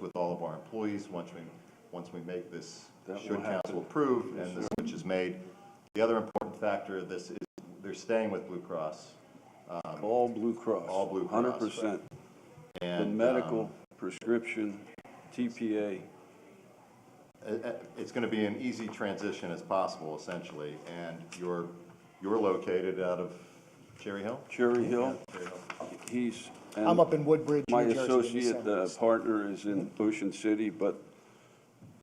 switches with all of our employees once we make this, should council approve, and the switch is made. The other important factor of this is they're staying with Blue Cross. All Blue Cross. All Blue Cross. 100%. And the medical, prescription, TPA. It's going to be an easy transition as possible, essentially. And you're located out of Cherry Hill? Cherry Hill. Yeah, Cherry Hill. I'm up in Woodbridge, My New Jersey, associate partner is in Ocean City, but,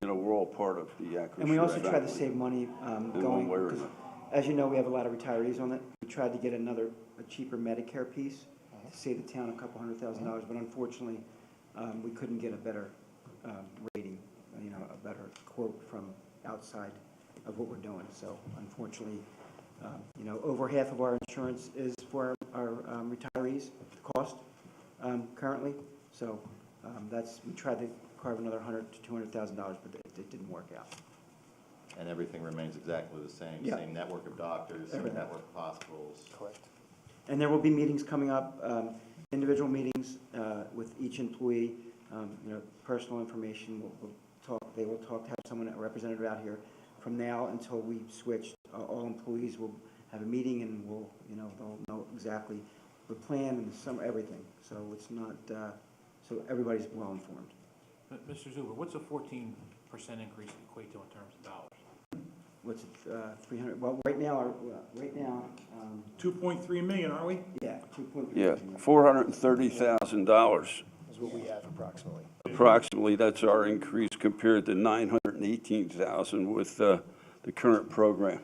you know, we're all part of the Akron. And we also try to save money going, way or because another. as you know, we have a lot of retirees on it. We tried to get a cheaper Medicare piece to save the town a couple $100,000, but unfortunately, we couldn't get a better rating, you know, a better quote from outside of what we're doing. So unfortunately, you know, over half of our insurance is for our retirees, the cost currently. So we tried to carve another $100,000 to $200,000, but it didn't work out. And everything remains exactly the same. Yeah. Same network of doctors, same network of hospitals. Correct. And there will be meetings coming up, individual meetings with each employee. You know, personal information. They will talk. Have someone, a representative out here. From now until we switch, all employees will have a meeting, and they'll know exactly the plan and everything. So it's not. So everybody's well informed. Mr. Zuber, what's a 14% increase equate to in terms of dollars? What's it? 300. Well, right now. 2.3 million, aren't we? Yeah. 2.3. Yeah, $430,000. Is what we have approximately. Approximately, that's our increase compared to $918,000 with the current program.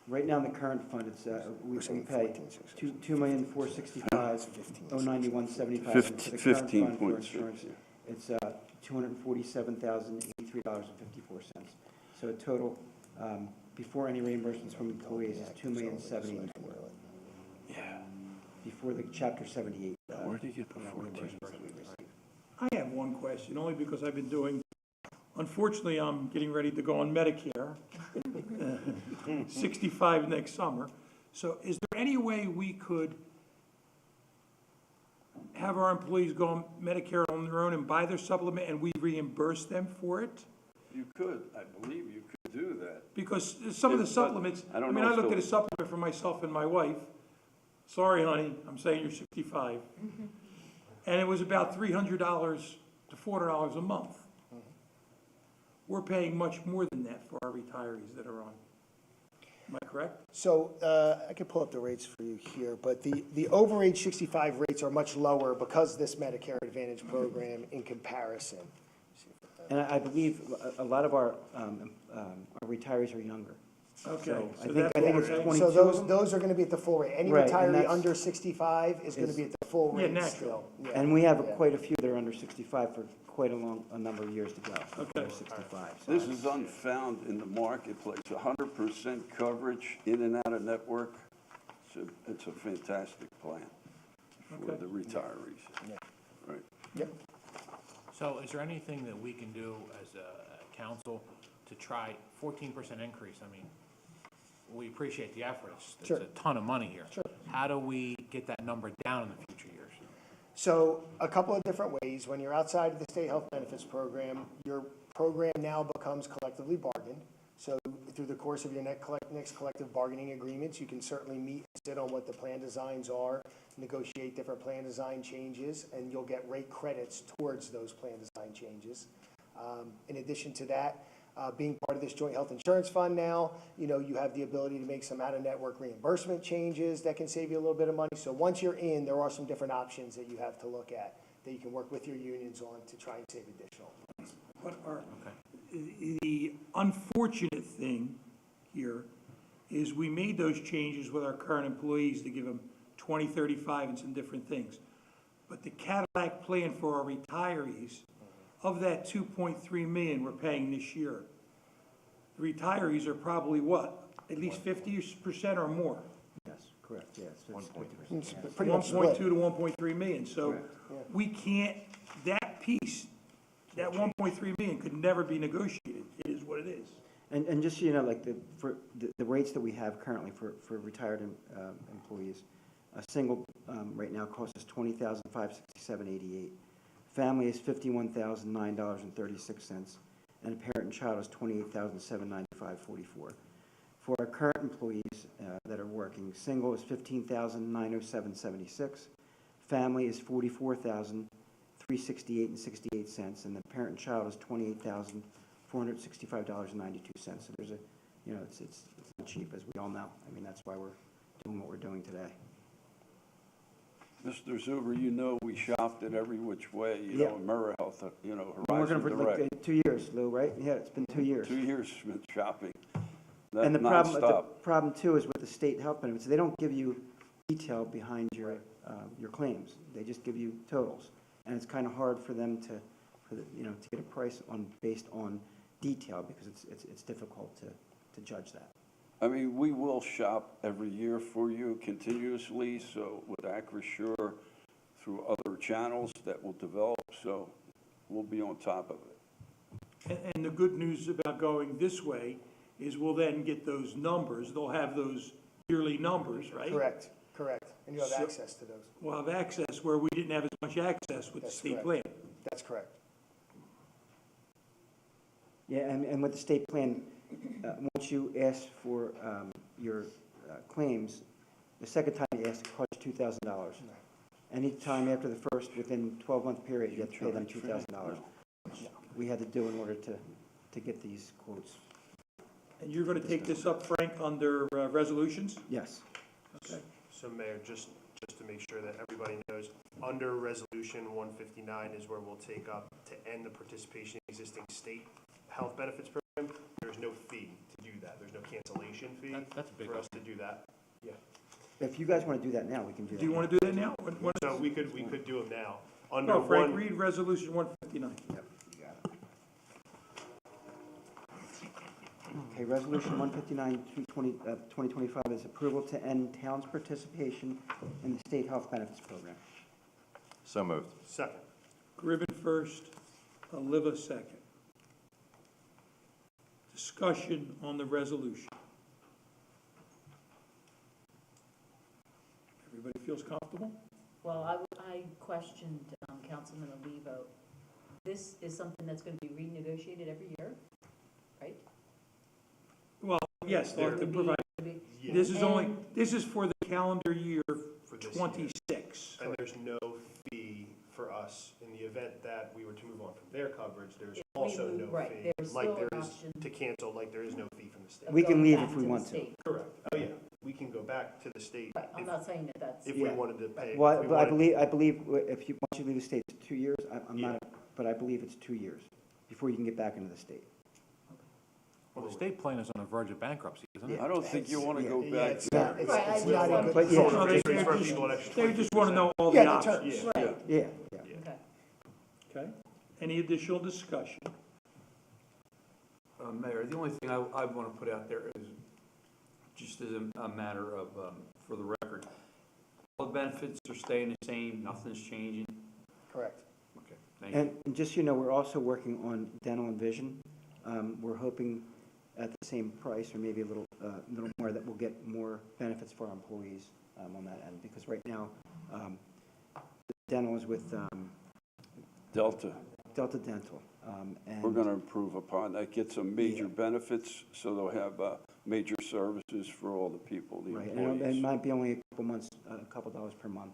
Right now in the current fund, it's we pay $2,465,091.75. 15.6. It's $247,083.54. So a total before any reimbursements from employees is $2,070,084. Yeah. Before the Chapter 78. Where did you get the 14? reimbursements that we receive. I have one question, only because I've been unfortunately, I'm getting ready to go on Medicare, 65 next summer. So is there any way we could have our employees go on Medicare on their own and buy their supplement and we reimburse them for it? You could, I believe you could do that. Because some of the supplements, I looked at a supplement for myself and my wife. Sorry, honey, I'm saying you're 65. And it was about $300 to $400 a month. We're paying much more than that for our retirees that are on. Am I correct? So I could pull up the rates for you here, but the over age 65 rates are much lower because of this Medicare Advantage program in comparison. And I believe a lot of our retirees are younger. Okay. So So I think it's okay. 22 So of them. those are going to be at the full rate. Any Right, and retiree that's- under 65 is going to be at the full Yeah, rate natural. still. Yeah. And we have Yeah. quite a few that are under 65 for quite a number of years to go. Okay. They're 65. So This is unfound in the marketplace, 100% coverage in and out of network. It's a fantastic plan for Okay. the retirees. Yeah. Right. Yep. So is there anything that we can do as a council to try 14% increase? I mean, we appreciate the efforts. Sure. There's a ton of money here. Sure. How do we get that number down in the future years? So a couple of different ways. When you're outside of the state health benefits program, your program now becomes collectively bargained. So through the course of your next collective bargaining agreements, you can certainly meet and sit on what the plan designs are, negotiate different plan design changes, and you'll get rate credits towards those plan design changes. In addition to that, being part of this joint health insurance fund now, you have the ability to make some out-of-network reimbursement changes that can save you a little bit of money. So once you're in, there are some different options that you have to look at that you can work with your unions on to try and save additional. But the unfortunate thing here is we made those changes with our current employees to give them 20, 35 and some different things. But the Cadillac plan for our retirees, of that 2.3 million we're paying this year, the retirees are probably what? At least 50% or more. yes, correct. Yes, it's 50%. It's Yeah. pretty much 1.2 split. to 1.3 million. So Correct. we can't, that piece, that 1.3 million could never be negotiated. It is what it is. And just so you know, like the rates that we have currently for retired employees, a single right now costs us $20,567.88. family is $51,009.36, and a parent and child is $28,795.44. For our current employees that are working, single is $15,907.76, family is $44,368.68, and the parent and child is $28,465.92. So there's a, it's not cheap, as we all know. I mean, that's why we're doing what we're doing today. Mr. Zuber, we shopped it every which way, Yeah. AmeriHealth, We're Horizon working for Direct. like 2 years, Lou, right? Yeah, it's been 2 years. 2 years been shopping. And the Nonstop. problem too is with the state health benefits, they don't give you detail behind your claims. They just give you totals. And it's kind of hard for them to get a price based on detail, because it's difficult to judge that. I mean, we will shop every year for you continuously, so with Acrisure, through other channels that will develop, so we'll be on top of it. And the good news about going this way is we'll then get those numbers. They'll have those yearly numbers, right? Correct, correct. And you have So- access to those. We'll have access where we didn't have as much access with the That's state correct. plan. That's correct. Yeah, and with the state plan, once you ask for your claims, the second time you ask, it costs you $2,000. Any time after the first, within 12-month period, you have to pay them $2,000. We had to do in order to get these quotes. And you're going to take this up, Frank, under resolutions? Yes. Okay. So Mayor, just to make sure that everybody knows, under Resolution 159 is where we'll take up to end the participation in existing state health benefits program. There's no fee to do that. There's no cancellation fee That's a big for us to do that. Yeah. If you guys want to do that now, we can do that. Do you want to do that now? So we could do them now. Under No, Frank, one, read Resolution 159. Okay, Resolution 159, 2025 is approval to end town's participation in the state health benefits program. So moved. second. Griffin first, Oliva second. Discussion on the resolution. Everybody feels comfortable? Well, I questioned Councilman Olivo. This is something that's going to be renegotiated every year, right? Well, yes, they'll have to Would be- provide, would be- Yeah. this is for the calendar year For this year. 26. And there's no fee for us in the event that we were to move on from their coverage. There's If we also move- no right, fee. there's Like still there an is option. to cancel, like there is no fee from the state. of We can going leave back if we the want to. state. Correct. Oh, yeah. We can go back to the state Right, I'm not saying that that's. if we Yeah. wanted to pay. Well, if we but I wanted- believe if you, once you leave the state, it's 2 years. I'm Yeah. not, but I believe it's 2 years before you can get back into the state. Well, the state plan is on the verge of bankruptcy, isn't it? I don't think you want to go Yeah, back it's there. not, it's Right, I it's just not a wanted good. But yeah. No, they For just- people, an extra They just want to know all Yeah, the the options. terms. Right, Yeah, yeah. okay. Okay? Any additional discussion? Mayor, the only thing I want to put out there is, just as a matter of, for the record, all the benefits are staying the same, nothing's changing? Correct. Okay, thank you. And just so you know, we're also working on dental and vision. We're hoping at the same price, or maybe a little more, that we'll get more benefits for our employees on that end. Because right now, dental is with Delta, Delta Dental. And we're going to improve upon that, get some major benefits, so they'll have major services for all the people, the right, and it employees. might be only a couple months, a couple dollars per month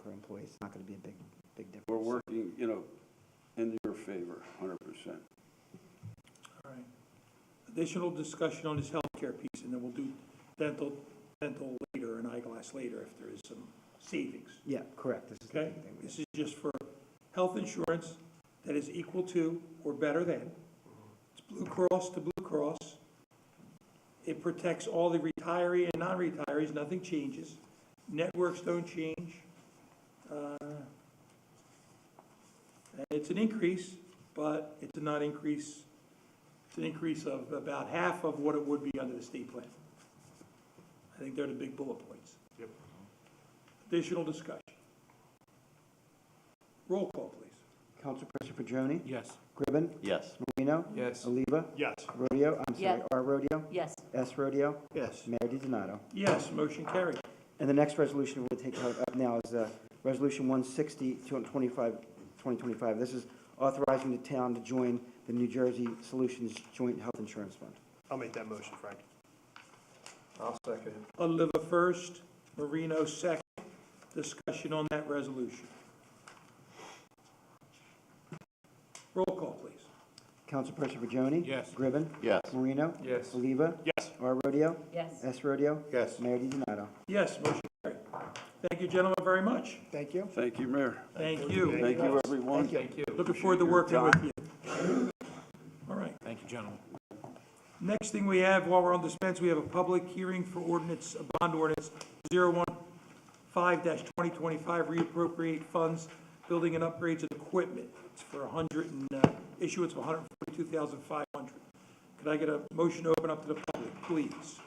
per employee. It's not going to be a big difference. We're working, in your favor, 100%. All right. Additional discussion on this healthcare piece, and then we'll do dental later and eyeglass later if there is some savings. Yeah, correct. This is the Okay? big thing. This is just for health insurance that is equal to or better than. It's Blue Cross to Blue Cross. It protects all the retiree and non-retirees, nothing changes. Networks don't change. And it's an increase, but it's not increase, it's an increase of about half of what it would be under the state plan. I think they're the big bullet points. Yep. Additional discussion. Roll call, please. Councilperson Pedroni? Yes. Gribben? Yes. Marino? Yes. Oliva? Yes. Rodeo? I'm sorry, Yes. R. Rodeo? Yes, S. Rodeo? Yes. Mayor DiDonato. Yes, motion carried. And the next resolution we'll take up now is Resolution 160, 2025. This is authorizing the town to join the New Jersey Solutions Joint Health Insurance Fund. I'll make that motion, Frank. I'll second it. Oliva first, Marino second. Discussion on that resolution. Roll call, please. Councilperson Virgioni? Yes. Gribbin? Yes. Marino? Yes. Oliva? Yes. R. Rodeo? Yes. S. Rodeo? Yes. Mayor DiDonato? Yes, motion carried. Thank you, gentlemen, very much. Thank you. Thank you, Mayor. Thank you. Thank you, everyone. Thank you. Looking forward to working with you. All right. Thank you, gentlemen. Next thing we have, while we're on dispense, we have a public hearing for ordinance, bond ordinance 015-2025, reappropriate funds, building and upgrades of equipment. It's for issuance of $142,500. Could I get a motion to open up to the public, please?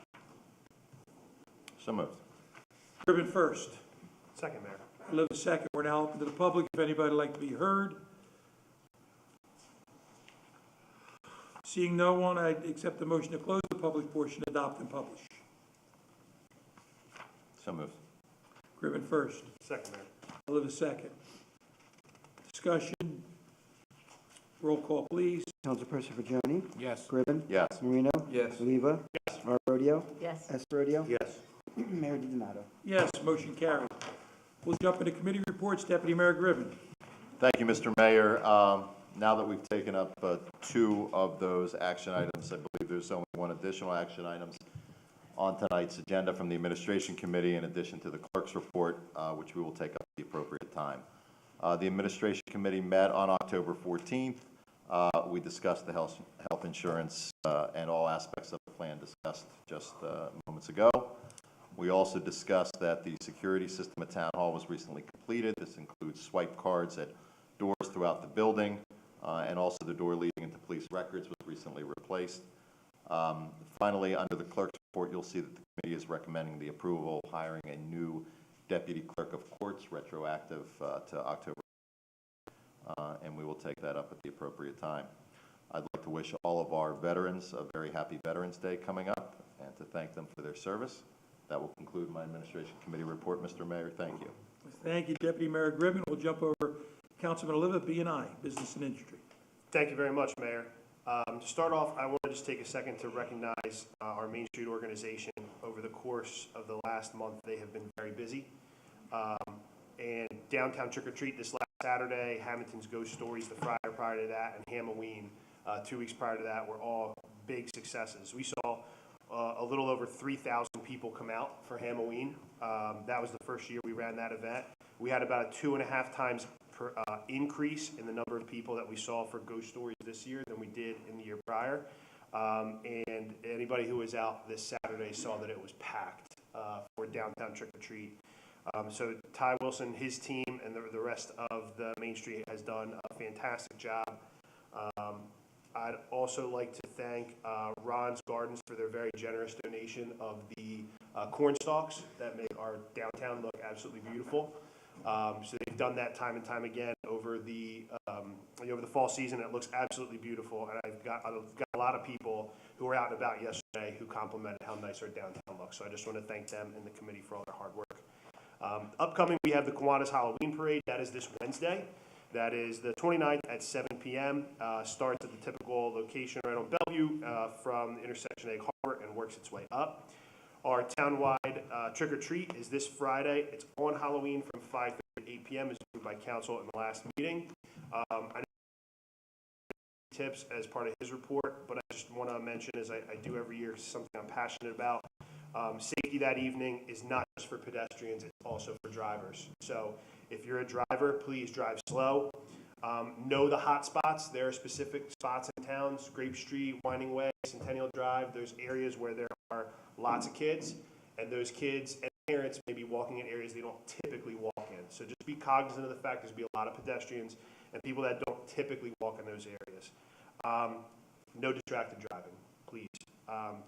So moved. Griffin first, Second, Mayor. Oliva second. We're now open to the public. If anybody would like to be heard. Seeing no one, I accept the motion to close the public portion, adopt and publish. So moved. Griffin first, Second, Mayor. Oliva second. Discussion. Roll call, please. Councilperson Virgioni? Yes. Gribbin? Yes. Marino? Yes. Oliva? Yes. R. Rodeo? Yes. S. Rodeo? Yes. Mayor DiDonato? Yes, motion carried. We'll jump into committee reports. Deputy Mayor Griffin. Thank you, Mr. Mayor. Now that we've taken up two of those action items, I believe there's only one additional action items on tonight's agenda from the Administration Committee in addition to the clerk's report, which we will take up at the appropriate time. The Administration Committee met on October 14th. We discussed the health insurance and all aspects of the plan discussed just moments ago. We also discussed that the security system at Town Hall was recently completed. This includes swipe cards at doors throughout the building, and also the door leading into police records was recently replaced. Finally, under the clerk's report, you'll see that the committee is recommending the approval of hiring a new deputy clerk of courts retroactive to October, and we will take that up at the appropriate time. I'd like to wish all of our veterans a very happy Veterans Day coming up and to thank them for their service. That will conclude my Administration Committee report, Mr. Mayor. Thank you. Thank you, Deputy Mayor Griffin. We'll jump over Councilman Oliva, B&I, Business and Industry. Thank you very much, Mayor. To start off, I want to just take a second to recognize our Main Street organization. Over the course of the last month, they have been very busy. And downtown Trick or Treat this last Saturday, Hammonton's Ghost Stories the Friday prior to that, and Halloween 2 weeks prior to that were all big successes. We saw a little over 3,000 people come out for Halloween. That was the first year we ran that event. We had about a 2.5 times increase in the number of people that we saw for Ghost Stories this year than we did in the year prior. And anybody who was out this Saturday saw that it was packed for downtown Trick or Treat. So Ty Wilson, his team, and the rest of the Main Street has done a fantastic job. I'd also like to thank Ron's Gardens for their very generous donation of the corn stalks that make our downtown look absolutely beautiful. So they've done that time and time again over the fall season. It looks absolutely beautiful, and I've got a lot of people who were out and about yesterday who complimented how nice our downtown looks. So I just want to thank them and the committee for all their hard work. Upcoming, we have the Kiwanis Halloween Parade. That is this Wednesday. That is the 29th at 7 p.m. Starts at the typical location right on Bellevue from the intersection Egg Harbor and works its way up. Our townwide trick or treat is this Friday. It's on Halloween from 5:30 to 8 p.m. as approved by council in the last meeting. I know tips as part of his report, but I just want to mention, as I do every year, something I'm passionate about. Safety that evening is not just for pedestrians, it's also for drivers. So if you're a driver, please drive slow. Know the hot spots. There are specific spots in towns, Grape Street, Winding Way, Centennial Drive. There's areas where there are lots of kids, and those kids and parents may be walking in areas they don't typically walk in. So just be cognizant of the fact there's going to be a lot of pedestrians and people that don't typically walk in those areas. No distracted driving, please.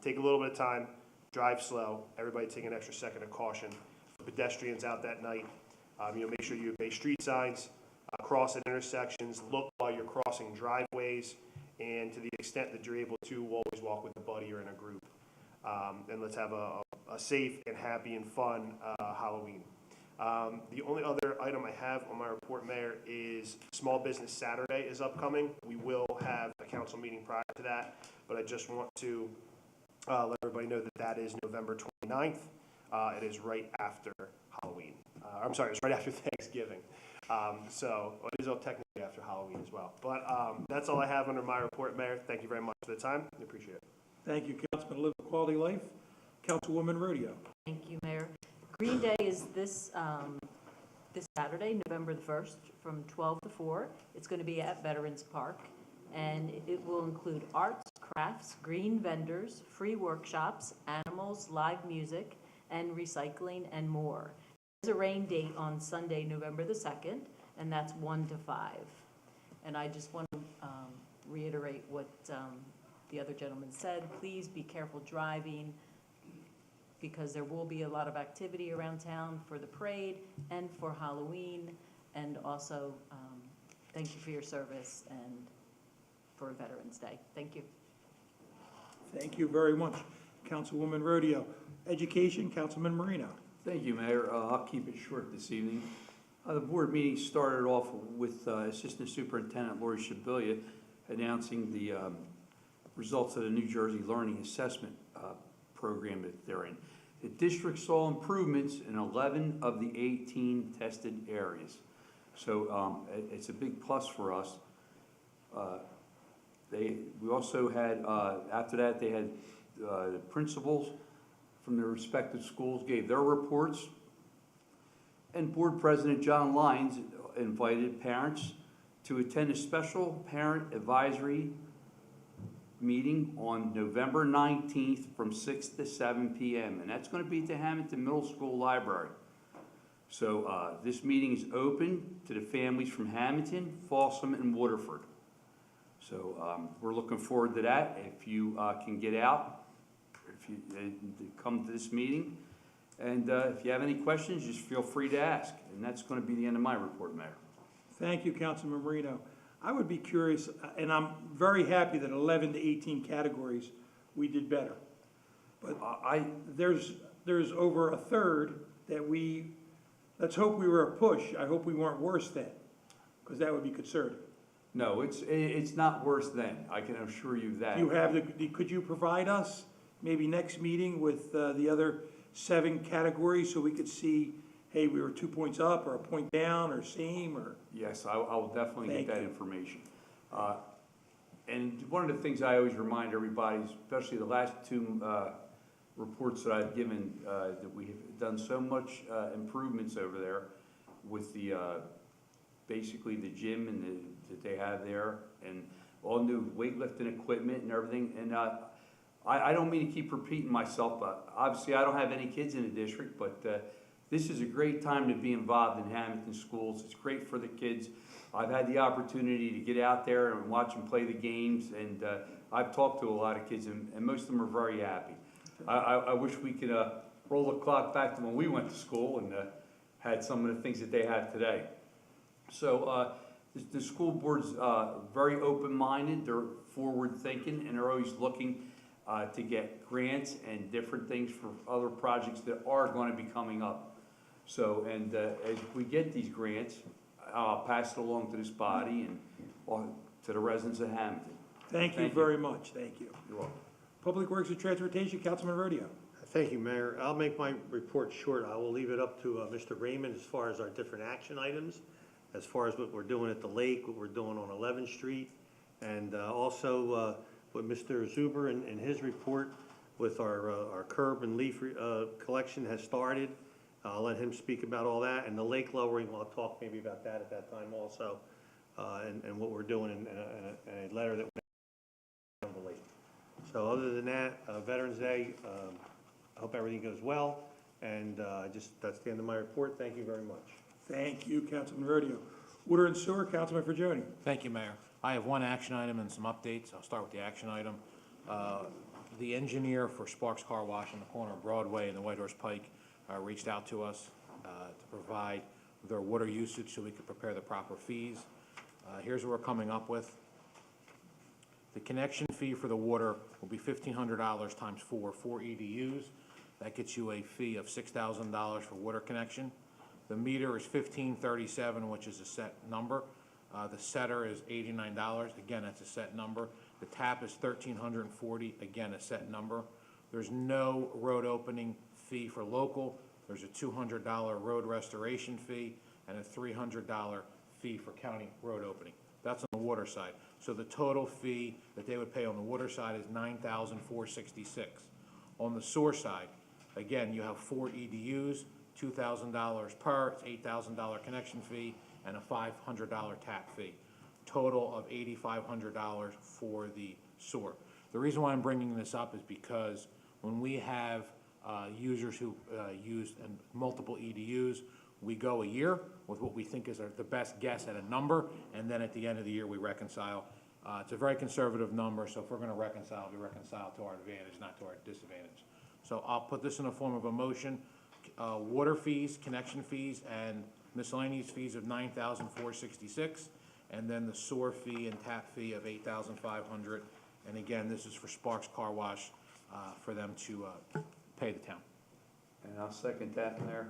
Take a little bit of time, drive slow. Everybody take an extra second of caution. For pedestrians out that night, make sure you obey street signs, cross at intersections, look while you're crossing driveways, and to the extent that you're able to, always walk with a buddy or in a group. And let's have a safe and happy and fun Halloween. The only other item I have on my report, Mayor, is Small Business Saturday is upcoming. We will have a council meeting prior to that, but I just want to let everybody know that that is November 29th. It is right after Halloween. I'm sorry, it's right after Thanksgiving. So it is all technically after Halloween as well. But that's all I have under my report, Mayor. Thank you very much for the time. I appreciate it. Thank you, Councilman Live a Quality Life. Councilwoman Rodeo. Thank you, Mayor. Green Day is this Saturday, November the 1st, from 12 to 4. It's going to be at Veterans Park, and it will include arts, crafts, green vendors, free workshops, animals, live music, and recycling, and more. There's a rain date on Sunday, November the 2nd, and that's 1 to 5. And I just want to reiterate what the other gentleman said. Please be careful driving, because there will be a lot of activity around town for the parade and for Halloween. And also, thank you for your service and for Veterans Day. Thank you. Thank you very much. Councilwoman Rodeo. Education, Councilman Marino. Thank you, Mayor. I'll keep it short this evening. The board meeting started off with Assistant Superintendent Lori Shabilia announcing the results of the New Jersey Learning Assessment program that they're in. The district saw improvements in 11 of the 18 tested areas. So it's a big plus for us. We also had, after that, they had the principals from their respective schools gave their reports. And Board President John Lyons invited parents to attend a special parent advisory meeting on November 19th from 6 to 7 p.m. And that's going to be at the Hammonton Middle School Library. So this meeting is open to the families from Hammonton, Folsom, and Waterford. So we're looking forward to that. If you can get out, if you come to this meeting. And if you have any questions, just feel free to ask. And that's going to be the end of my report, Mayor. Thank you, Councilman Marino. I would be curious, and I'm very happy that 11 to 18 categories we did better. But there's over a third that let's hope we were a push. I hope we weren't worse than, because that would be concerning. No, it's not worse than. I can assure you that. You have could you provide us maybe next meeting with the other 7 categories so we could see, hey, we were 2 points up or a point down or same or? Yes, I will definitely get that information. And one of the things I always remind everybody, especially the last 2 reports that I've given, that we have done so much improvements over there with the basically the gym and that they have there, and all new weightlifting equipment and everything. And I don't mean to keep repeating myself, but obviously I don't have any kids in the district, but this is a great time to be involved in Hammonton schools. It's great for the kids. I've had the opportunity to get out there and watch them play the games, and I've talked to a lot of kids, and most of them are very happy. I wish we could roll the clock back to when we went to school and had some of the things that they have today. So the school board's very open-minded, they're forward-thinking, and they're always looking to get grants and different things for other projects that are going to be coming up. So, and as we get these grants, I'll pass it along to this body and to the residents of Hammonton. Thank you very much. Thank you. You're welcome. Public Works and Transportation, Councilman Rodeo. Thank you, Mayor. I'll make my report short. I will leave it up to Mr. Raymond as far as our different action items, as far as what we're doing at the lake, what we're doing on 11th Street, and also what Mr. Zuber in his report with our curb and leaf collection has started. I'll let him speak about all that, and the lake lowering, I'll talk maybe about that at that time also, and what we're doing in a letter that went on the lake. So other than that, Veterans Day, I hope everything goes well, and that's the end of my report. Thank you very much. Thank you, Councilman Rodeo. Water and Sewer, Councilman Fragioni. Thank you, Mayor. I have one action item and some updates. I'll start with the action item. The engineer for Sparks Car Wash on the corner of Broadway and the White Horse Pike reached out to us to provide their water usage so we could prepare the proper fees. Here's what we're coming up with. The connection fee for the water will be $1,500 times 4 EDUs. That gets you a fee of $6,000 for water connection. The meter is $15.37, which is a set number. The setter is $89, again, that's a set number. The tap is $1,340, again, a set number. There's no road opening fee for local. There's a $200 road restoration fee and a $300 fee for county road opening. That's on the water side. So the total fee that they would pay on the water side is $9,466. On the sewer side, again, you have 4 EDUs, $2,000 per, it's $8,000 connection fee, and a $500 tap fee. Total of $8,500 for the sewer. The reason why I'm bringing this up is because when we have users who use multiple EDUs, we go a year with what we think is the best guess at a number, and then at the end of the year, we reconcile. It's a very conservative number, so if we're going to reconcile, we reconcile to our advantage, not to our disadvantage. So I'll put this in the form of a motion. Water fees, connection fees, and miscellaneous fees of $9,466, and then the sewer fee and tap fee of $8,500. And again, this is for Sparks Car Wash, for them to pay the town. And I'll second that, Mayor.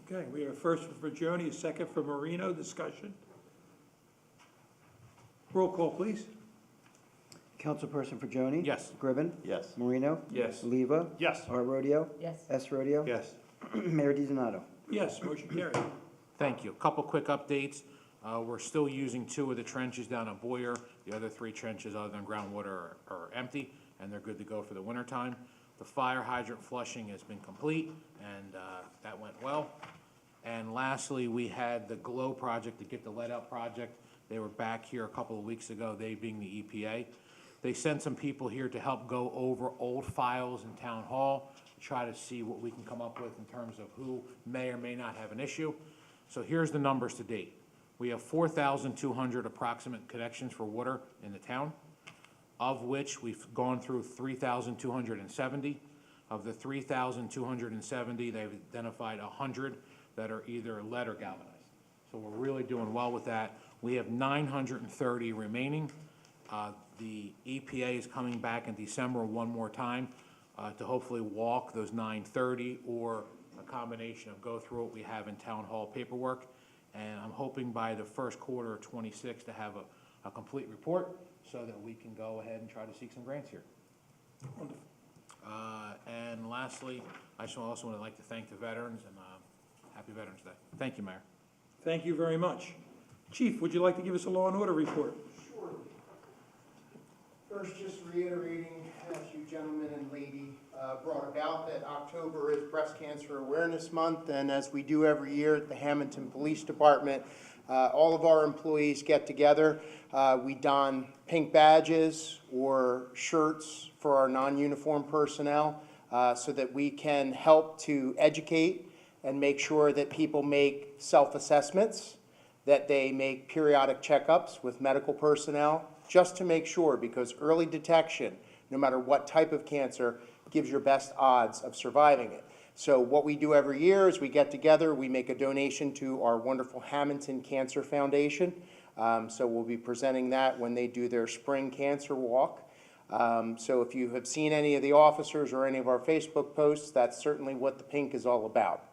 Okay, we have a first for Joni, a second for Marino. Discussion. Roll call, please. Councilperson Fagioni? Yes. Gribbin? Yes. Marino? Yes. Oliva? Yes. Art Rodeo? Yes. S. Rodeo? Yes. Mayor DiZonato? Yes, motion carried. Thank you. A couple quick updates. We're still using 2 of the trenches down at Boyer. The other 3 trenches, other than groundwater, are empty, and they're good to go for the wintertime. The fire hydrant flushing has been complete, and that went well. And lastly, we had the GLOW project, the Get the Lead Out project. They were back here a couple of weeks ago, they being the EPA. They sent some people here to help go over old files in Town Hall, try to see what we can come up with in terms of who may or may not have an issue. So here's the numbers to date. We have 4,200 approximate connections for water in the town, of which we've gone through 3,270. Of the 3,270, they've identified 100 that are either lead or galvanized. So we're really doing well with that. We have 930 remaining. The EPA is coming back in December one more time to hopefully walk those 930, or a combination of go through what we have in Town Hall paperwork. And I'm hoping by the first quarter of '26 to have a complete report so that we can go ahead and try to seek some grants here. Wonderful. And lastly, I also would like to thank the veterans, and happy Veterans Day. Thank you, Mayor. Thank you very much. Chief, would you like to give us a law and order report? Sure. First, just reiterating, as you gentlemen and lady brought about, that October is Breast Cancer Awareness Month, and as we do every year at the Hammonton Police Department, all of our employees get together. We don pink badges or shirts for our non-uniform personnel so that we can help to educate and make sure that people make self-assessments, that they make periodic checkups with medical personnel, just to make sure, because early detection, no matter what type of cancer, gives your best odds of surviving it. So what we do every year is we get together, we make a donation to our wonderful Hammonton Cancer Foundation. So we'll be presenting that when they do their spring cancer walk. So if you have seen any of the officers or any of our Facebook posts, that's certainly what the pink is all about.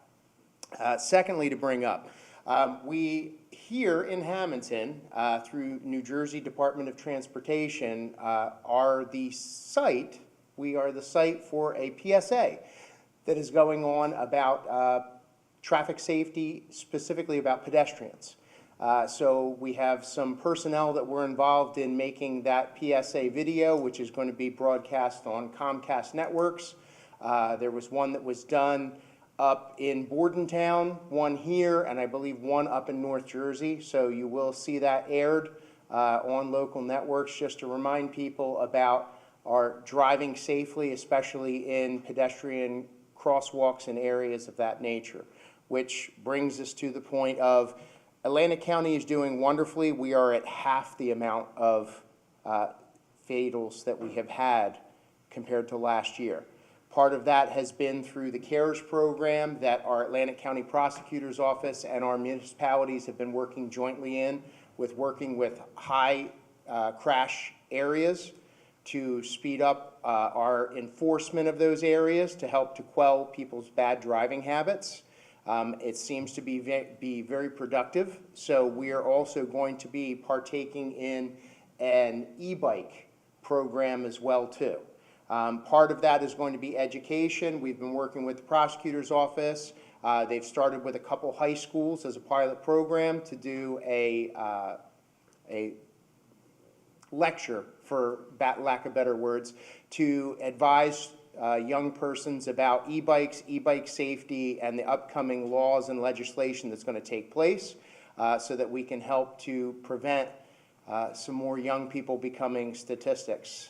Secondly, to bring up, we here in Hammonton, through New Jersey Department of Transportation, are the site for a PSA that is going on about traffic safety, specifically about pedestrians. So we have some personnel that were involved in making that PSA video, which is going to be broadcast on Comcast networks. There was one that was done up in Bordentown, one here, and I believe one up in North Jersey. So you will see that aired on local networks, just to remind people about our driving safely, especially in pedestrian crosswalks and areas of that nature. Which brings us to the point of Atlantic County is doing wonderfully. We are at half the amount of fatals that we have had compared to last year. Part of that has been through the CARES program that our Atlantic County Prosecutor's Office and our municipalities have been working jointly in, working with high crash areas to speed up our enforcement of those areas to help to quell people's bad driving habits. It seems to be very productive, so we are also going to be partaking in an e-bike program as well, too. Part of that is going to be education. We've been working with the prosecutor's office. They've started with a couple high schools as a pilot program to do a lecture, for lack of better words, to advise young persons about e-bikes, e-bike safety, and the upcoming laws and legislation that's going to take place, so that we can help to prevent some more young people becoming statistics,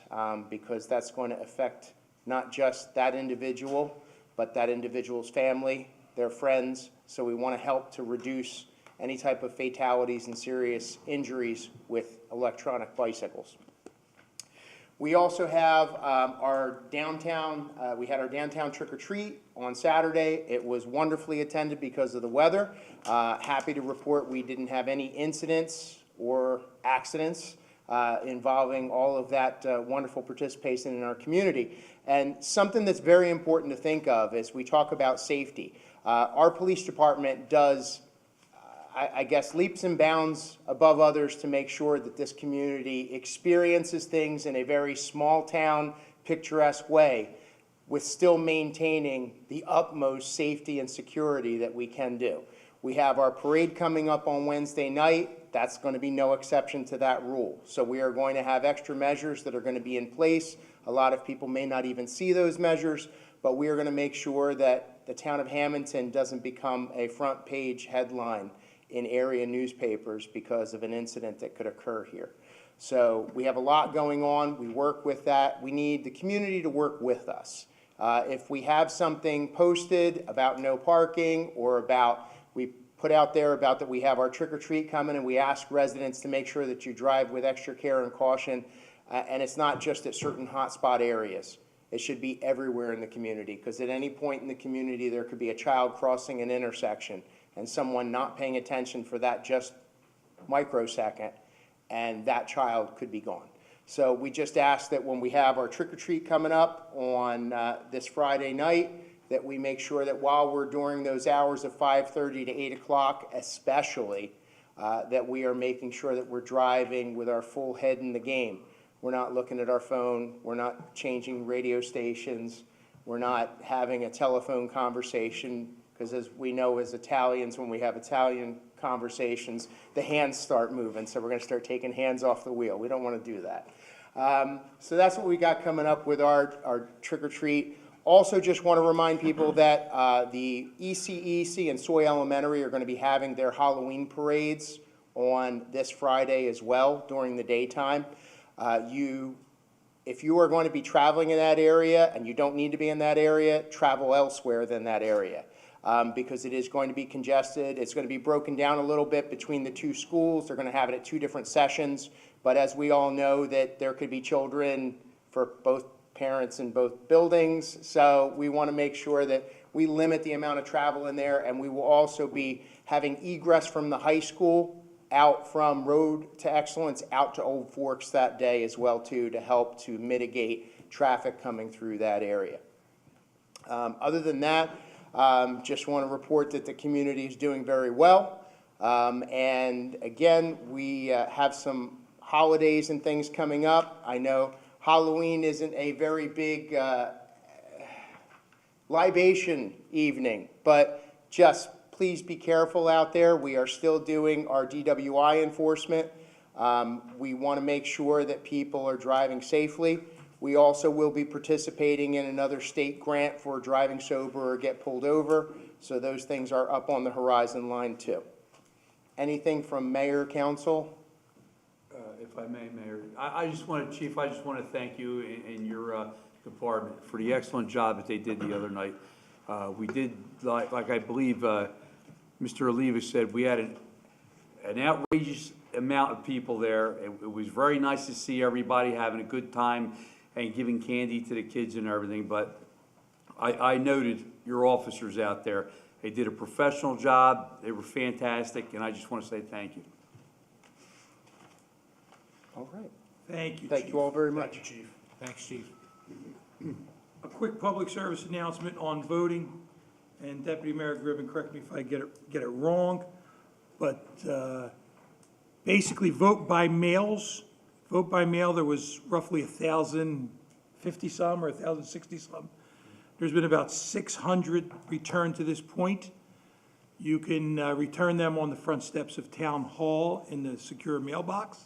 because that's going to affect not just that individual, but that individual's family, their friends. So we want to help to reduce any type of fatalities and serious injuries with electronic bicycles. We also have our downtown, we had our downtown trick-or-treat on Saturday. It was wonderfully attended because of the weather. Happy to report we didn't have any incidents or accidents involving all of that wonderful participation in our community. And something that's very important to think of as we talk about safety. Our police department does, I guess, leaps and bounds above others to make sure that this community experiences things in a very small town, picturesque way, with still maintaining the utmost safety and security that we can do. We have our parade coming up on Wednesday night. That's going to be no exception to that rule. So we are going to have extra measures that are going to be in place. A lot of people may not even see those measures, but we are going to make sure that the town of Hammonton doesn't become a front page headline in area newspapers because of an incident that could occur here. So we have a lot going on. We work with that. We need the community to work with us. If we have something posted about no parking, or about, we put out there about that we have our trick-or-treat coming, and we ask residents to make sure that you drive with extra care and caution, and it's not just at certain hotspot areas. It should be everywhere in the community, because at any point in the community there could be a child crossing an intersection and someone not paying attention for that just microsecond, and that child could be gone. So we just ask that when we have our trick-or-treat coming up on this Friday night, that we make sure that while we're during those hours of 5:30 to 8 o'clock especially, that we are making sure that we're driving with our full head in the game. We're not looking at our phone, we're not changing radio stations, we're not having a telephone conversation, because as we know as Italians, when we have Italian conversations, the hands start moving, so we're going to start taking hands off the wheel. We don't want to do that. So that's what we got coming up with our trick-or-treat. Also just want to remind people that the ECEC and Soy Elementary are going to be having their Halloween parades on this Friday as well during the daytime. If you are going to be traveling in that area and you don't need to be in that area, travel elsewhere than that area. Because it is going to be congested. It's going to be broken down a little bit between the two schools. They're going to have it at 2 different sessions. But as we all know, that there could be children for both parents in both buildings. So we want to make sure that we limit the amount of travel in there. And we will also be having egress from the high school out from Road to Excellence out to Old Forks that day as well, too, to help to mitigate traffic coming through that area. Other than that, just want to report that the community is doing very well. And again, we have some holidays and things coming up. I know Halloween isn't a very big libation evening, but just please be careful out there. We are still doing our DWI enforcement. We want to make sure that people are driving safely. We also will be participating in another state grant for driving sober or get pulled over. So those things are up on the horizon line too. Anything from Mayor, Council? If I may, Mayor, I just want to, Chief, I just want to thank you and your department for the excellent job that they did the other night. We did, like I believe Mr. Oliva said, we had an outrageous amount of people there. It was very nice to see everybody having a good time and giving candy to the kids and everything, but I noted your officers out there. They did a professional job, they were fantastic, and I just want to say thank you. All right. Thank you, Thank Chief. you all very much. Thank you, Chief. Thanks, Chief. A quick public service announcement on voting. and Deputy Mayor Griffin, correct me if I get it wrong, but basically vote by mail, there was roughly 1,050 some or 1,060 some. There's been about 600 returned to this point. You can return them on the front steps of Town Hall in the secure mailbox.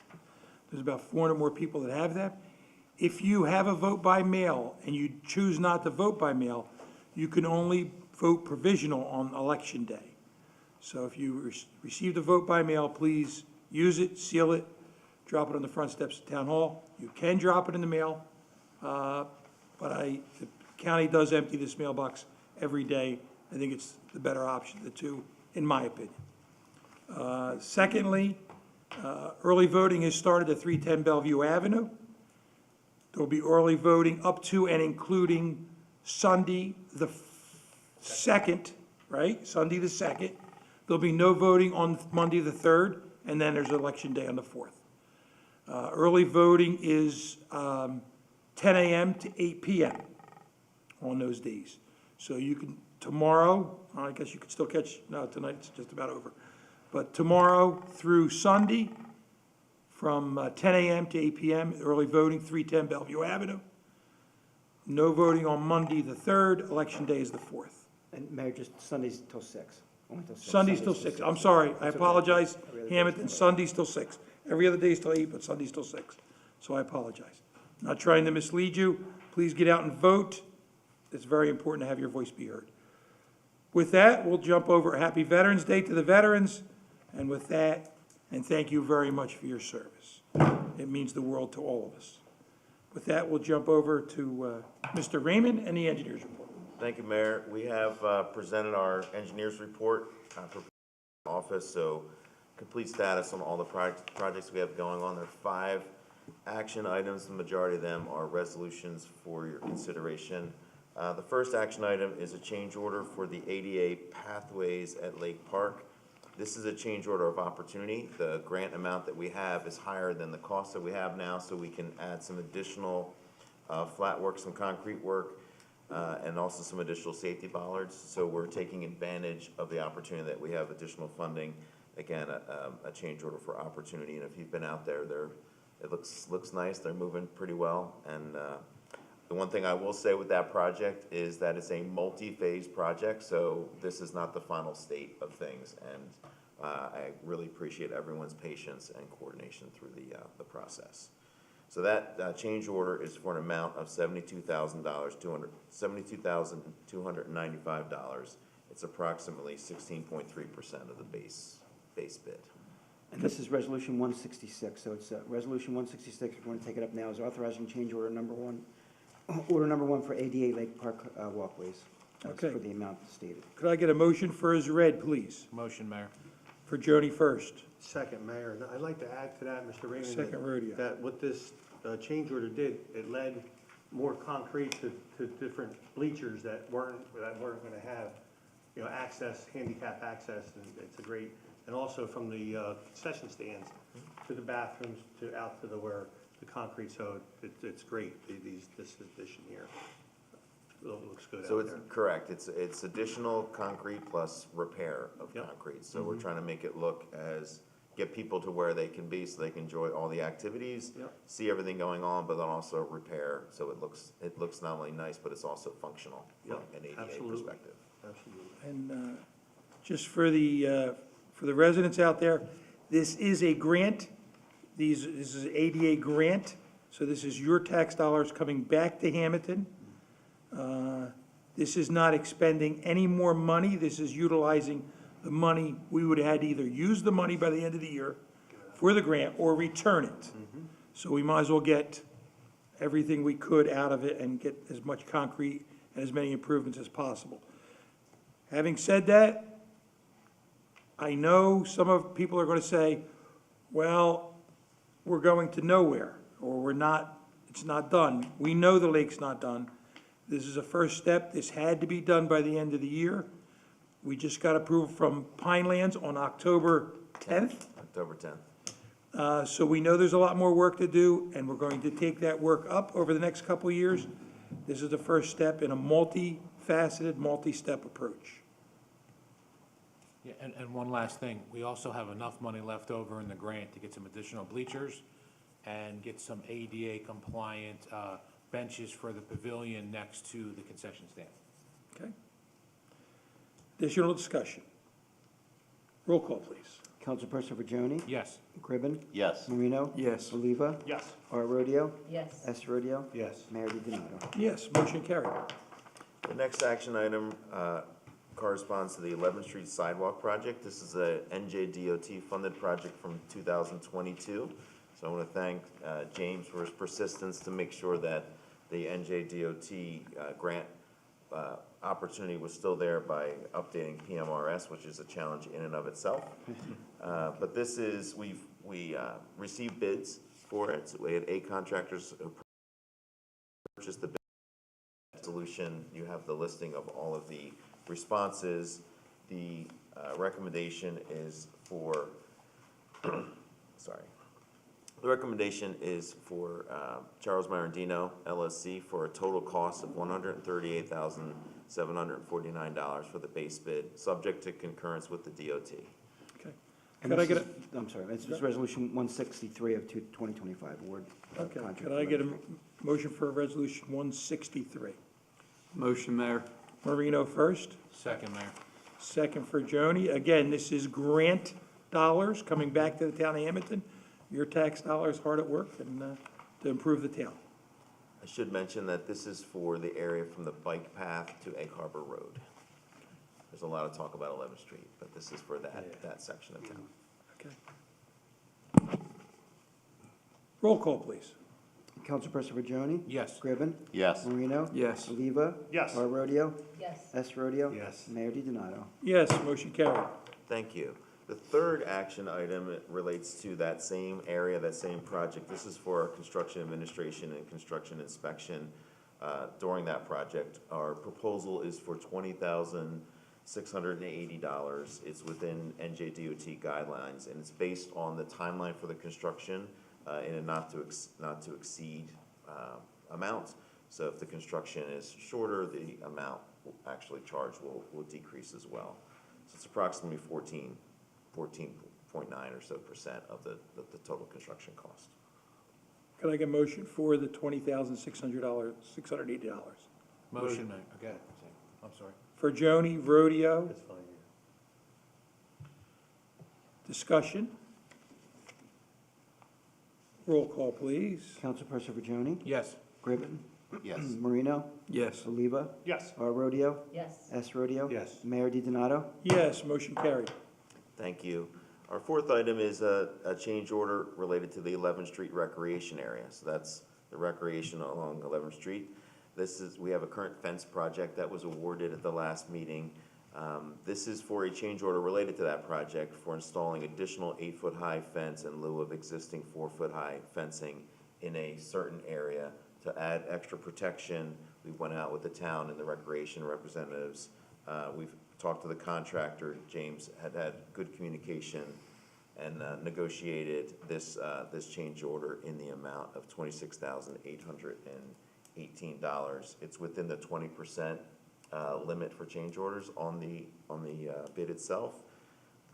There's about 400 more people that have that. If you have a vote by mail and you choose not to vote by mail, you can only vote provisional on Election Day. So if you received a vote by mail, please use it, seal it, drop it on the front steps of Town Hall. You can drop it in the mail, but the county does empty this mailbox every day. I think it's the better option of the two, in my opinion. Secondly, early voting has started at 310 Bellevue Avenue. There will be early voting up to and including Sunday the 2nd, right? Sunday the 2nd. There'll be no voting on Monday the 3rd, and then there's Election Day on the 4th. Early voting is 10 a.m. to 8 p.m. on those days. So you can, tomorrow, I guess you could still catch, no, tonight's just about over. But tomorrow through Sunday, from 10 a.m. to 8 p.m., early voting, 310 Bellevue Avenue. No voting on Monday the 3rd, Election Day is the 4th. And Mayor, just Sundays till 6. Only till 6. Sunday's till 6, I'm sorry, I That's okay. apologize, Every other day Hammonton, till 8. Sunday's till 6. Every other day's till 8, but Sunday's till 6, so I apologize. Not trying to mislead you, please get out and vote. It's very important to have your voice be heard. With that, we'll jump over Happy Veterans Day to the veterans, and with that, and thank you very much for your service. It means the world to all of us. With that, we'll jump over to Mr. Raymond and the engineer's report. Thank you, Mayor. We have presented our engineer's report for office, so complete status on all the projects we have going on. There are 5 action items. The majority of them are resolutions for your consideration. The first action item is a change order for the ADA pathways at Lake Park. This is a change order of opportunity. The grant amount that we have is higher than the cost that we have now, so we can add some additional flat work, some concrete work, and also some additional safety bollards. So we're taking advantage of the opportunity that we have additional funding. Again, a change order for opportunity, and if you've been out there, it looks nice. They're moving pretty well, and the one thing I will say with that project is that it's a multi-phase project, so this is not the final state of things, and I really appreciate everyone's patience and coordination through the process. So that change order is for an amount of $72,295. It's approximately 16.3% of the base bid. And this is Resolution 166, so it's Resolution 166, we're going to take it up now, is authorizing change order number 1. Order number 1 for ADA Lake Park walkways. That's Okay. for the amount stated. Could I get a motion for as read, please? Motion, Mayor. For Joni first. Second, Mayor, and I'd like to add to that, Mr. Raymond. Second rodeo. That what this change order did, it led more concrete to different bleachers that weren't going to have, access, handicap access, and it's a great, and also from the concession stands to the bathrooms to out to where the concrete, so it's great, this addition here. It looks good So out it's there. correct. It's additional concrete plus repair of Yep. concrete. So we're trying to make it get people to where they can be so they can enjoy all the activities, Yep. see everything going on, but then also repair. So it looks not only nice, but it's also functional from Yep, an ADA absolutely. perspective. Absolutely. And just for the residents out there, this is a grant. This is an ADA grant, so this is your tax dollars coming back to Hammonton. This is not expending any more money. This is utilizing the money. We would have had to either use the money by the end of the year for the grant or return it. So we might as well get everything we could out of it and get as much concrete and as many improvements as possible. Having said that, I know some of people are going to say, well, we're going to nowhere, or it's not done. We know the lake's not done. This is a first step. This had to be done by the end of the year. We just got approval from Pinelands on October 10th. October 10th. So we know there's a lot more work to do, and we're going to take that work up over the next couple of years. This is the first step in a multifaceted, multi-step approach. Yeah, and one last thing, we also have enough money left over in the grant to get some additional bleachers and get some ADA compliant benches for the pavilion next to the concession stand. Okay. Additional discussion. Roll call, please. Councilperson Virginie? Yes. Gribbin? Yes. Marino? Yes. Oliva? Yes. R. Rodeo? Yes. S. Rodeo? Yes. Mayor DiDonato? Yes, motion carried. The next action item corresponds to the 11th Street Sidewalk Project. This is a NJDOT-funded project from 2022. So I want to thank James for his persistence to make sure that the NJDOT grant opportunity was still there by updating PMRS, which is a challenge in and of itself. But this is, we received bids for it. We had 8 contractors who purchased the bid solution. You have the listing of all of the responses. The recommendation is for, sorry. The recommendation is for Charles Marandino, LLC, for a total cost of $138,749 for the base bid, subject to concurrence with the DOT. Okay. And Could I this get is- I'm sorry, this is Resolution 163 of 2025 award. Okay, contract could I get a for motion for Resolution 163? Motion, Mayor. Marino first, Second, Mayor. second for Joni. Again, this is grant dollars coming back to the town of Hammonton. Your tax dollars hard at work and to improve the town. I should mention that this is for the area from the bike path to Egg Harbor Road. There's a lot of talk about 11th Street, but this is for that section of town. Okay. Roll call, please. Councilperson Virginie? Yes. Gribbin? Yes. Marino? Yes. Oliva? Yes. R. Rodeo? Yes. S. Rodeo? Yes. Mayor DiDonato? Yes, motion carried. Thank you. The third action item relates to that same area, that same project. This is for our construction administration and construction inspection during that project. Our proposal is for $20,680. It's within NJDOT guidelines, and it's based on the timeline for the construction in a not to exceed amount. So if the construction is shorter, the amount actually charged will decrease as well. So it's approximately 14.9% or so of the total construction cost. Could I get a motion for the $20,680? Motion, Mayor. Okay. I'm sorry. For Joni, Rodeo, That's fine, yeah. discussion. Roll call, please. Councilperson Virginie? Yes. Gribbin? Yes. Marino? Yes. Oliva? Yes. R. Rodeo? Yes. S. Rodeo? Yes. Mayor DiDonato? Yes, motion carried. Thank you. Our fourth item is a change order related to the 11th Street recreation area. So that's the recreation along 11th Street. We have a current fence project that was awarded at the last meeting. This is for a change order related to that project for installing additional 8-foot-high fence in lieu of existing 4-foot-high fencing in a certain area to add extra protection. We went out with the town and the recreation representatives. We've talked to the contractor. James had good communication and negotiated this change order in the amount of $26,818. It's within the 20% limit for change orders on the bid itself.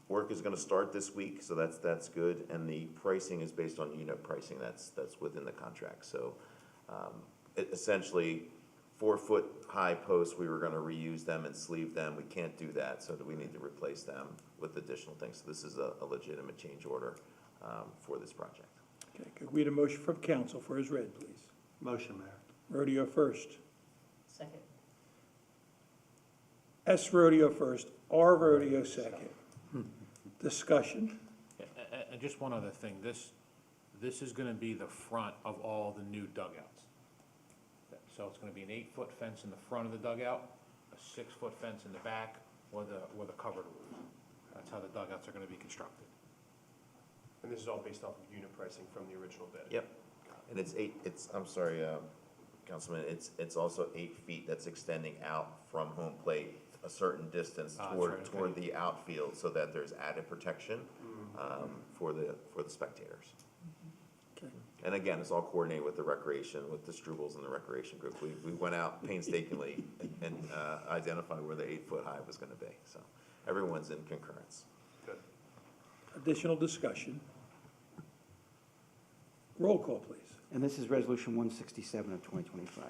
Work is going to start this week, so that's good, and the pricing is based on unit pricing that's within the contract. So essentially, 4-foot-high posts, we were going to reuse them and sleeve them. We can't do that, so we need to replace them with additional things. So this is a legitimate change order for this project. Okay, could we get a motion from council for as read, please? Motion, Mayor. Rodeo first. Second. S. Rodeo first, R. Rodeo second. Discussion. And just one other thing, this is gonna be the front of all the new dugouts. So it's gonna be an 8-foot fence in the front of the dugout, a 6-foot fence in the back, with a covered roof. That's how the dugouts are gonna be constructed. And this is all based off of unit pricing from the original bid? Yep. And I'm sorry, Councilman, it's also 8 feet that's extending out from home plate a certain distance toward the outfield so that there's added protection for the spectators. Okay. And again, it's all coordinated with the recreation, with the Strubles and the recreation group. We went out painstakingly and identified where the 8-foot-high was going to be. So everyone's in concurrence. Good. Additional discussion. Roll call, please. And this is Resolution 167 of 2025.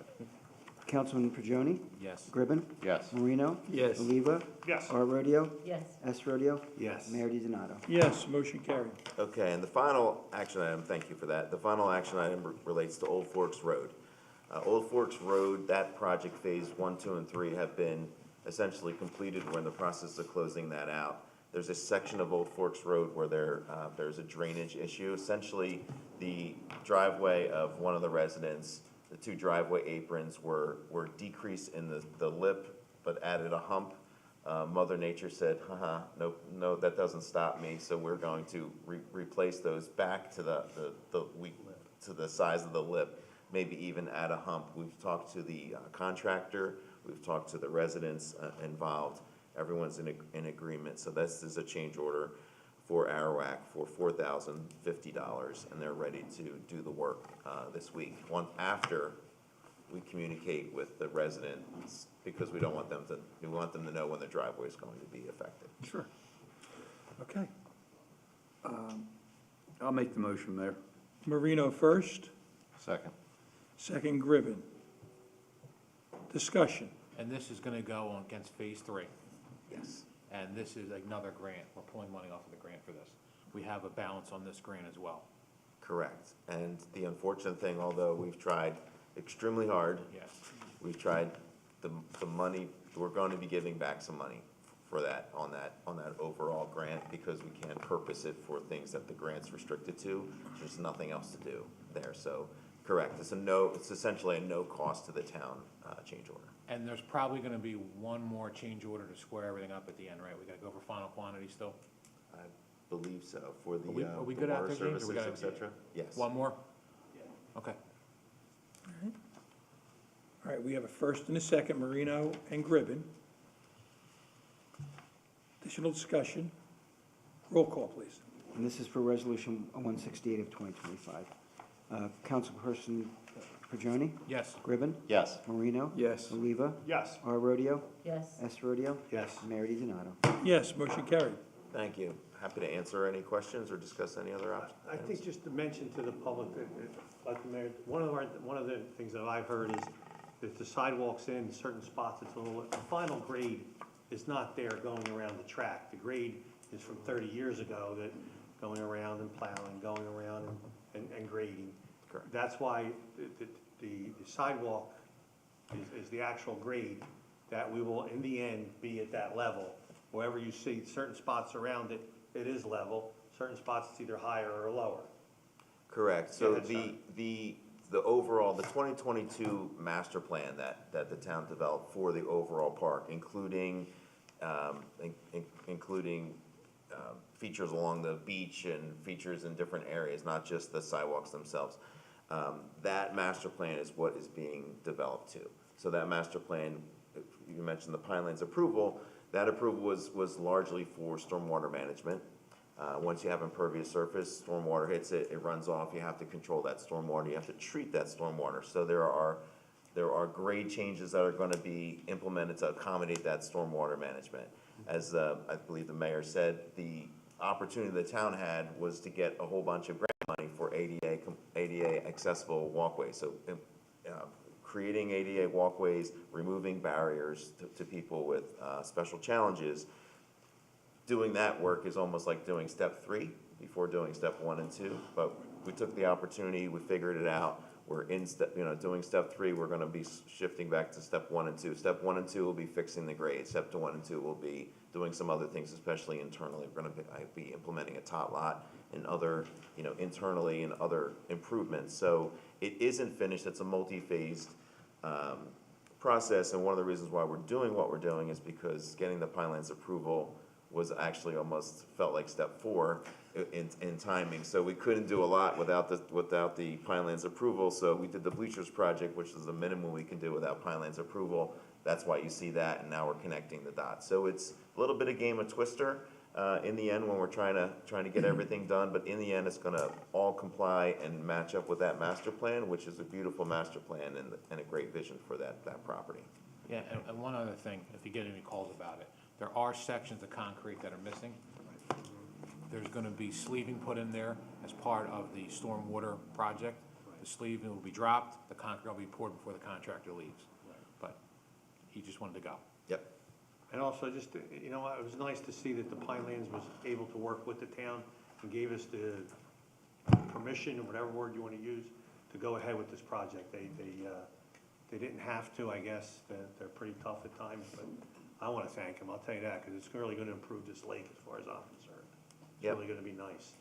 Councilman Prigioni? Yes. Gribbin? Yes. Marino? Yes. Oliva? Yes. R. Rodeo? Yes. S. Rodeo? Yes. Mayor DiDonato? Yes, motion carried. Okay, and the final action item, thank you for that. The final action item relates to Old Forks Road. Old Forks Road, that project phase 1, 2, and 3 have been essentially completed. We're in the process of closing that out. There's a section of Old Forks Road where there's a drainage issue. Essentially, the driveway of one of the residents, the two driveway aprons were decreased in the lip, but added a hump. Mother Nature said, haha, no, that doesn't stop me, so we're going to replace those back to to the size of the lip, maybe even add a hump. We've talked to the contractor, we've talked to the residents involved. Everyone's in agreement, so this is a change order for Arawak for $4,050, and they're ready to do the work this week. After we communicate with the residents, because we want them to know when the driveway is going to be affected. Sure. Okay. I'll make the motion, Mayor. Marino first, Second. second Gribbin. Discussion. And this is gonna go on against Phase 3. Yes. And this is another grant. We're pulling money off of the grant for this. We have a balance on this grant as well. Correct. And the unfortunate thing, although we've tried extremely hard, Yes. we've tried the money, we're going to be giving back some money for that, on that overall grant, because we can't purpose it for things that the grant's restricted to. There's nothing else to do there, so, correct. It's essentially a no cost to the town, change order. And there's probably gonna be one more change order to square everything up at the end, right? We gotta go for final quantity still? I believe so, for the, Are we the good out water there, James, or we services, gotta- et cetera. Yes. One more? Okay. All right, we have a first and a second, Marino and Gribbin. Additional discussion. Roll call, please. And this is for Resolution 168 of 2025. Councilperson Prigioni? Yes. Gribbin? Yes. Marino? Yes. Oliva? Yes. R. Rodeo? Yes. S. Rodeo? Yes. Mayor DiDonato? Yes, motion carried. Thank you. Happy to answer any questions or discuss any other options. I think just to mention to the public, like the mayor, one of the things that I've heard is that the sidewalks in certain spots, it's a little, the final grade is not there going around the track. The grade is from 30 years ago, that going around and plowing, going around and grading. Correct. That's why the sidewalk is the actual grade, that we will, in the end, be at that level. Wherever you see certain spots around it, it is level. Certain spots, it's either higher or lower. Correct. So that's the overall, the 2022 master plan that the town developed for the overall park, including features along the beach and features in different areas, not just the sidewalks themselves. That master plan is what is being developed to. So that master plan, you mentioned the Pinelands approval, that approval was largely for stormwater management. Once you have impervious surface, stormwater hits it, it runs off, you have to control that stormwater, you have to treat that stormwater. So there are grade changes that are gonna be implemented to accommodate that stormwater management. As I believe the mayor said, the opportunity the town had was to get a whole bunch of grant money for ADA accessible walkways. So creating ADA walkways, removing barriers to people with special challenges. Doing that work is almost like doing step 3 before doing step 1 and 2. But we took the opportunity, we figured it out. We're in doing step 3, we're gonna be shifting back to step 1 and 2. Step 1 and 2 will be fixing the grade. Step 1 and 2 will be doing some other things, especially internally. We're gonna be implementing a tot lot and other, internally and other improvements. So it isn't finished, it's a multi-phased process. And one of the reasons why we're doing what we're doing is because getting the Pinelands approval was actually almost felt like step 4 in timing. So we couldn't do a lot without the Pinelands approval. So we did the bleachers project, which is the minimum we can do without Pinelands approval. That's why you see that, and now we're connecting the dots. So it's a little bit of game of Twister in the end when we're trying to get everything done. But in the end, it's gonna all comply and match up with that master plan, which is a beautiful master plan and a great vision for that property. Yeah, and one other thing, if you get any calls about it, There are sections of concrete that are missing. There's gonna be sleeving put in there as part of the stormwater project. The sleeving will be dropped, the concrete will be poured before the contractor leaves. But he just wanted to go. Yep. And also, just, you know, it was nice to see that the Pinelands was able to work with the town and gave us the permission, or whatever word you want to use, to go ahead with this project. They didn't have to, I guess. They're pretty tough at times, but I want to thank them, I'll tell you that, because it's really going to improve this lake as far as I'm concerned. It's Yep. really going to be nice.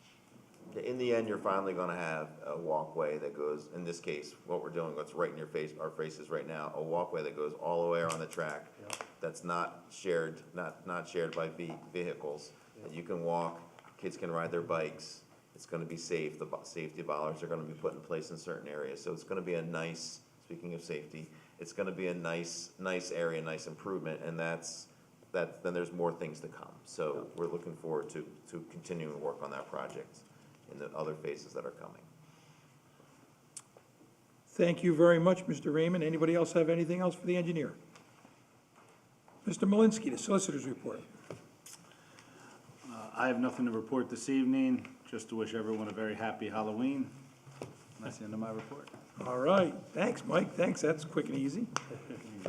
In the end, you're finally gonna have a walkway that goes, in this case, what we're doing, what's right in your face, our faces right now, a walkway that goes all the way around the track. Yep. That's not shared, not shared by vehicles, that you can walk, kids can ride their bikes. It's gonna be safe, the safety bollards are gonna be put in place in certain areas, so it's gonna be a nice, speaking of safety, it's gonna be a nice area, nice improvement, and then there's more things to come. So we're looking forward to continuing to work on that project in the other phases that are coming. Thank you very much, Mr. Raymond. Anybody else have anything else for the engineer? Mr. Malinsky, the solicitor's report. I have nothing to report this evening, just to wish everyone a very happy Halloween. That's the end of my report. All right, thanks, Mike, thanks, that's quick and easy.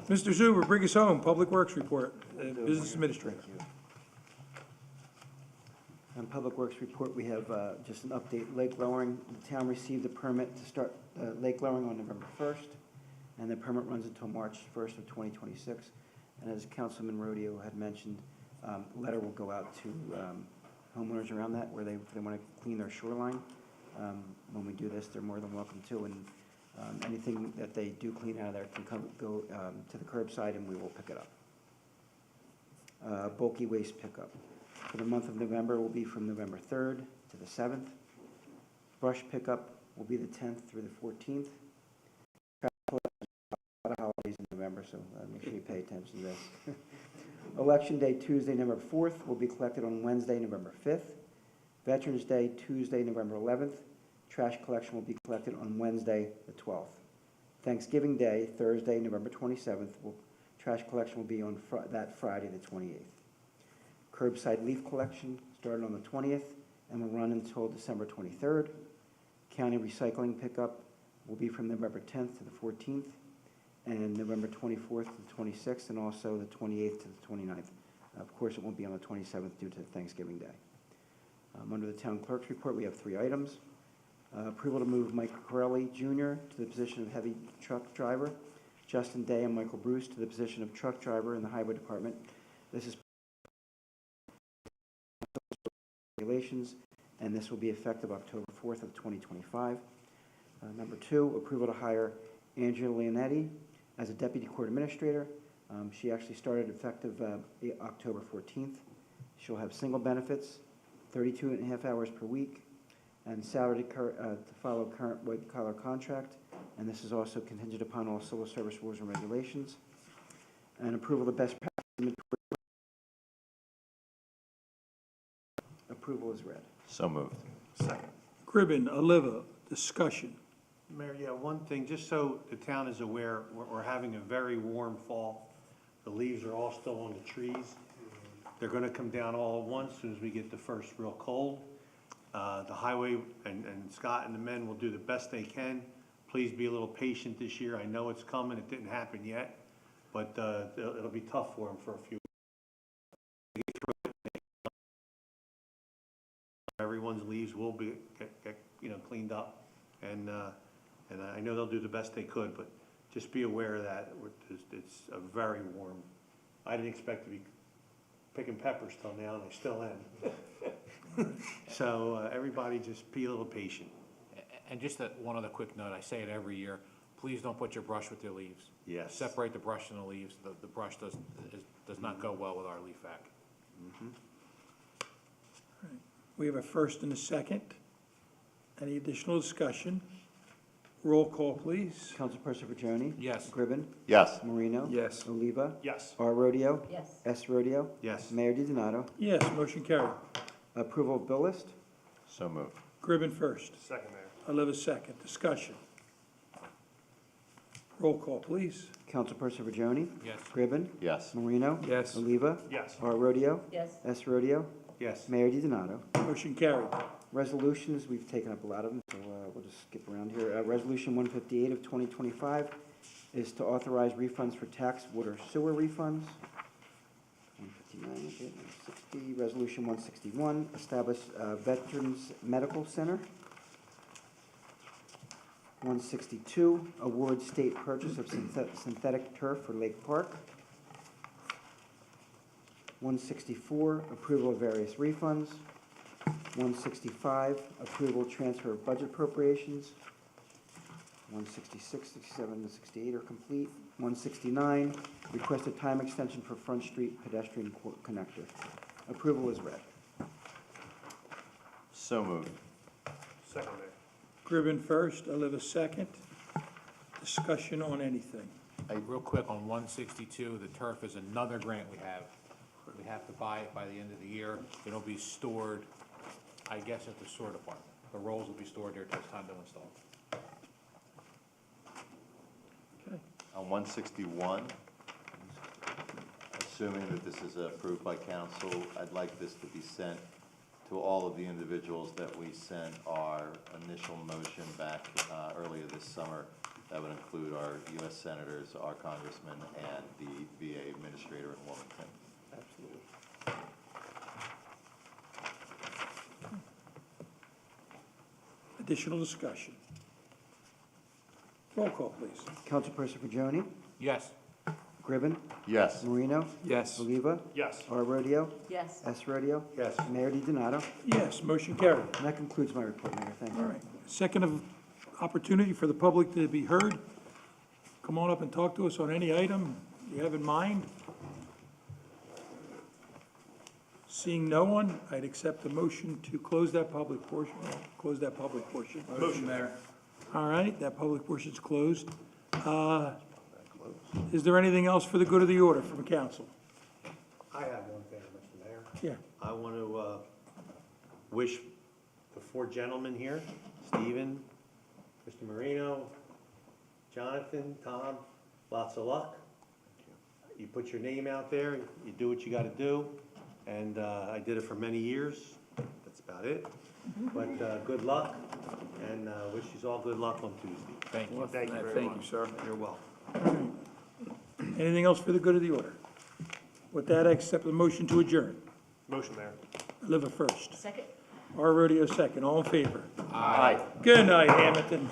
Mr. Zuber, bring us home, Public Works report, Business Administrator. On Public Works report, we have just an update. Lake lowering, the town received a permit to start lake lowering on November 1st, and the permit runs until March 1st of 2026. And as Councilman Rodeo had mentioned, a letter will go out to homeowners around that where they want to clean their shoreline. When we do this, they're more than welcome to, and anything that they do clean out of there can go to the curbside, and we will pick it up. Bulky waste pickup. For the month of November will be from November 3rd to the 7th. Brush pickup will be the 10th through the 14th. A lot of holidays in November, so make sure you pay attention to this. Election Day, Tuesday, November 4th, will be collected on Wednesday, November 5th. Veterans Day, Tuesday, November 11th. Trash collection will be collected on Wednesday, the 12th. Thanksgiving Day, Thursday, November 27th, trash collection will be on that Friday, the 28th. Curbside leaf collection started on the 20th and will run until December 23rd. County recycling pickup will be from November 10th to the 14th, and November 24th to the 26th, and also the 28th to the 29th. Of course, it won't be on the 27th due to Thanksgiving Day. Under the town clerk's report, we have 3 items. Approval to move Michael Corelli Jr. to the position of heavy truck driver, Justin Day and Michael Bruce to the position of truck driver in the highway department. This is regulations, and this will be effective October 4th of 2025. Number 2, approval to hire Angela Leonetti as a deputy court administrator. She actually started effective October 14th. She'll have single benefits, 32.5 hours per week, and salary to follow current white-collar contract, and this is also contingent upon all civil service rules and regulations. And approval of best practice inventory. Approval is read. So moved. Second. Cribben, Oliva, discussion. Mayor, yeah, one thing, just so the town is aware, we're having a very warm fall. The leaves are all still on the trees. They're gonna come down all at once as soon as we get the first real cold. The highway and Scott and the men will do the best they can. Please be a little patient this year. I know it's coming, it didn't happen yet, but it'll be tough for them for a few. Everyone's leaves will be get cleaned up, and I know they'll do the best they could, but just be aware of that. It's a very warm. I didn't expect to be picking peppers till now, and I still am. So everybody just be a little patient. And just one other quick note, I say it every year, please don't put your brush with your leaves. Yes. Separate the brush and the leaves. The brush does not go well with our leaf vac. We have a first and a second. Any additional discussion? Roll call, please. Councilperson Virgioni? Yes. Gribben? Yes. Marino? Yes. Oliva? Yes. R. Rodeo? Yes. S. Rodeo? Yes. Mayor DiDonato? Yes, motion carried. Approval of bill list? So moved. Gribben first, Second, Mayor. Oliva second, discussion. Roll call, please. Councilperson Virgioni? Yes. Gribbin? Yes. Marino? Yes. Oliva? Yes. R. Rodeo? Yes. S. Rodeo? Yes. Mayor DiDonato? Motion carried. Resolutions, we've taken up a lot of them, so we'll just skip around here. Resolution 158 of 2025 is to authorize refunds for tax, water, sewer refunds. 159, okay, 160. Resolution 161, establish Veterans Medical Center. 162, award state purchase of synthetic turf for Lake Park. 164, approval of various refunds. 165, approval transfer of budget appropriations. 166, 67, and 68 are complete. 169, requested time extension for Front Street pedestrian connector. Approval is read. So moved. Second, Mayor. Gribbin first, Oliva second. Discussion on anything. Real quick on 162, the turf is another grant we have. We have to buy it by the end of the year. It'll be stored, I guess, at the sewer department. The rolls will be stored there till it's time to install. Okay. On 161, assuming that this is approved by council, I'd like this to be sent to all of the individuals that we sent our initial motion back earlier this summer. That would include our U.S. senators, our congressmen, and the VA administrator in Wilmington. Absolutely. Additional discussion. Roll call, please. Councilperson Virgioni? Yes. Gribbin? Yes. Marino? Yes. Oliva? Yes. R. Rodeo? Yes. S. Rodeo? Yes. Mayor DiDonato? Yes, motion carried. And that concludes my report, Mayor. Thank you. All right. Second of opportunity for the public to be heard. Come on up and talk to us on any item you have in mind. Seeing no one, I'd accept the motion to close that public portion. Motion, Mayor. All right, that public portion's closed. Is there anything else for the good of the order from council? I have one thing, Mr. Mayor. Yeah. I want to wish the four gentlemen here, Stephen, Mr. Marino, Jonathan, Tom, lots of luck. You put your name out there, you do what you got to do, and I did it for many years. That's about it. But good luck, and wish you all good luck on Tuesday. Thank you. Thank you very Thank much. you, sir. You're welcome. Anything else for the good of the order? With that, I accept the motion to adjourn. Motion, Mayor. Oliva first. Second? R. Rodeo second. All in favor? Aye. Good night, Hammonton.